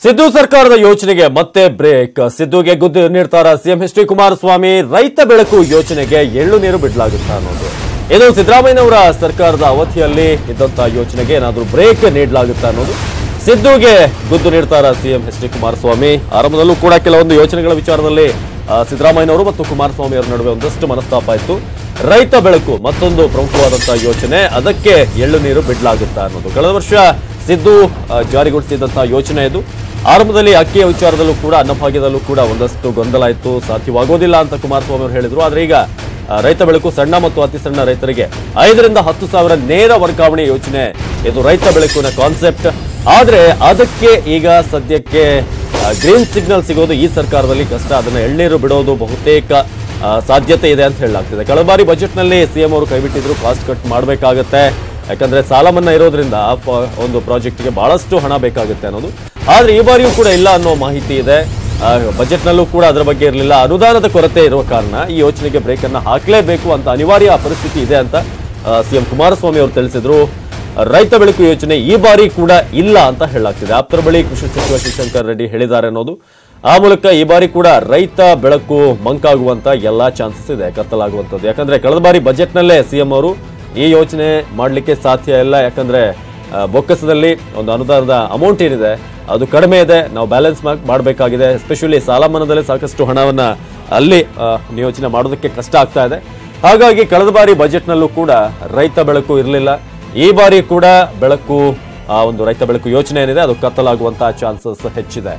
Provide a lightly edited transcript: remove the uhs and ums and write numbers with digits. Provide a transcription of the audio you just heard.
ಸಿದ್ದು ಸರ್ಕಾರದ ಯೋಜನೆಗೆ ಮತ್ತೆ ಬ್ರೇಕ್. ಸಿದ್ದುಗೆ ಗುದ್ದು ನೀಡ್ತಾರ ಸಿಎಂ ಎಚ್ ಡಿ ಕುಮಾರಸ್ವಾಮಿ. ರೈತ ಬೆಳಕು ಯೋಜನೆಗೆ ಎಳ್ಳು ನೀರು ಬಿಡಲಾಗುತ್ತಾ ಅನ್ನೋದು ಇದು ಸಿದ್ದರಾಮಯ್ಯನವರ ಸರ್ಕಾರದ ಅವಧಿಯಲ್ಲಿ ಇದ್ದಂತಹ ಯೋಜನೆಗೆ ಏನಾದರೂ ಬ್ರೇಕ್ ನೀಡಲಾಗುತ್ತಾ ಅನ್ನೋದು ಸಿದ್ದುಗೆ ಗುದ್ದು ನೀಡ್ತಾರ ಸಿಎಂ ಎಚ್ ಡಿ ಕುಮಾರಸ್ವಾಮಿ. ಆರಂಭದಲ್ಲೂ ಕೂಡ ಕೆಲವೊಂದು ಯೋಜನೆಗಳ ವಿಚಾರದಲ್ಲಿ ಸಿದ್ದರಾಮಯ್ಯನವರು ಮತ್ತು ಕುಮಾರಸ್ವಾಮಿ ಅವರ ನಡುವೆ ಒಂದಷ್ಟು ಮನಸ್ತಾಪ ಇತ್ತು. ರೈತ ಬೆಳಕು ಮತ್ತೊಂದು ಪ್ರಮುಖವಾದಂತಹ ಯೋಜನೆ, ಅದಕ್ಕೆ ಎಳ್ಳು ನೀರು ಬಿಡಲಾಗುತ್ತಾ ಅನ್ನೋದು ಕಳೆದ ವರ್ಷ ಸಿದ್ದು ಜಾರಿಗೊಳಿಸಿದಂತಹ ಯೋಜನೆ ಇದು. ಆರಂಭದಲ್ಲಿ ಅಕ್ಕಿಯ ವಿಚಾರದಲ್ಲೂ ಕೂಡ ಅನ್ನಭಾಗ್ಯದಲ್ಲೂ ಕೂಡ ಒಂದಷ್ಟು ಗೊಂದಲ ಇತ್ತು, ಸಾಧ್ಯವಾಗೋದಿಲ್ಲ ಅಂತ ಕುಮಾರಸ್ವಾಮಿ ಅವರು ಹೇಳಿದ್ರು. ಆದ್ರೆ ಈಗ ರೈತ ಬೆಳಕು ಸಣ್ಣ ಮತ್ತು ಅತಿ ಸಣ್ಣ ರೈತರಿಗೆ 5 ರಿಂದ 10 ಸಾವಿರ ನೇರ ವರ್ಗಾವಣೆ ಯೋಜನೆ, ಇದು ರೈತ ಬೆಳಕಿನ ಕಾನ್ಸೆಪ್ಟ್. ಆದ್ರೆ ಅದಕ್ಕೆ ಈಗ ಸದ್ಯಕ್ಕೆ ಗ್ರೀನ್ ಸಿಗ್ನಲ್ ಸಿಗೋದು ಈ ಸರ್ಕಾರದಲ್ಲಿ ಕಷ್ಟ. ಅದನ್ನ ಎಳ್ನೀರು ಬಿಡೋದು ಬಹುತೇಕ ಸಾಧ್ಯತೆ ಇದೆ ಅಂತ ಹೇಳಲಾಗ್ತಿದೆ. ಕಳೆದ ಬಾರಿ ಬಜೆಟ್ ನಲ್ಲಿ ಸಿಎಂ ಅವರು ಕೈಬಿಟ್ಟಿದ್ರು, ಕಾಸ್ಟ್ ಕಟ್ ಮಾಡಬೇಕಾಗತ್ತೆ, ಯಾಕಂದ್ರೆ ಸಾಲ ಮನ್ನಾ ಇರೋದ್ರಿಂದ ಒಂದು ಪ್ರಾಜೆಕ್ಟ್ಗೆ ಬಹಳಷ್ಟು ಹಣ ಬೇಕಾಗುತ್ತೆ ಅನ್ನೋದು. ಆದ್ರೆ ಈ ಬಾರಿಯೂ ಕೂಡ ಇಲ್ಲ ಅನ್ನೋ ಮಾಹಿತಿ ಇದೆ. ಬಜೆಟ್ ನಲ್ಲೂ ಕೂಡ ಅದರ ಬಗ್ಗೆ ಇರಲಿಲ್ಲ. ಅನುದಾನದ ಕೊರತೆ ಇರುವ ಕಾರಣ ಈ ಯೋಜನೆಗೆ ಬ್ರೇಕ್ ಅನ್ನ ಹಾಕಲೇಬೇಕು ಅಂತ ಅನಿವಾರ್ಯ ಪರಿಸ್ಥಿತಿ ಇದೆ ಅಂತ ಸಿಎಂ ಕುಮಾರಸ್ವಾಮಿ ಅವರು ತಿಳಿಸಿದ್ರು. ರೈತ ಬೆಳಕು ಯೋಜನೆ ಈ ಬಾರಿ ಕೂಡ ಇಲ್ಲ ಅಂತ ಹೇಳಲಾಗ್ತಿದೆ. ಆಪ್ತರ ಬಳಿ ಕೃಷಿ ಸಚಿವ ಶಿವಶಂಕರ್ ರೆಡ್ಡಿ ಹೇಳಿದ್ದಾರೆ ಅನ್ನೋದು. ಆ ಮೂಲಕ ಈ ಬಾರಿ ಕೂಡ ರೈತ ಬೆಳಕು ಮಂಕಾಗುವಂತ ಎಲ್ಲಾ ಚಾನ್ಸಸ್ ಇದೆ, ಕತ್ತಲಾಗುವಂತದ್ದು. ಯಾಕಂದ್ರೆ ಕಳೆದ ಬಾರಿ ಬಜೆಟ್ ನಲ್ಲೇ ಸಿಎಂ ಅವರು ಈ ಯೋಜನೆ ಮಾಡಲಿಕ್ಕೆ ಸಾಧ್ಯ ಇಲ್ಲ, ಯಾಕಂದ್ರೆ ಬೊಕ್ಕಸದಲ್ಲಿ ಒಂದು ಅನುದಾನದ ಅಮೌಂಟ್ ಏನಿದೆ ಅದು ಕಡಿಮೆ ಇದೆ, ನಾವು ಬ್ಯಾಲೆನ್ಸ್ ಮಾಡಬೇಕಾಗಿದೆ. ಎಸ್ಪೆಷಲಿ ಸಾಲ ಮನ್ನಾದಲ್ಲಿ ಸಾಕಷ್ಟು ಹಣವನ್ನ ಅಲ್ಲಿ ನಿಯೋಜನೆ ಮಾಡೋದಕ್ಕೆ ಕಷ್ಟ ಆಗ್ತಾ ಇದೆ. ಹಾಗಾಗಿ ಕಳೆದ ಬಾರಿ ಬಜೆಟ್ ನಲ್ಲೂ ಕೂಡ ರೈತ ಬೆಳಕು ಇರಲಿಲ್ಲ. ಈ ಬಾರಿ ಕೂಡ ಬೆಳಕು, ಒಂದು ರೈತ ಬೆಳಕು ಯೋಜನೆ ಏನಿದೆ ಅದು ಕತ್ತಲಾಗುವಂತಹ ಚಾನ್ಸಸ್ ಹೆಚ್ಚಿದೆ.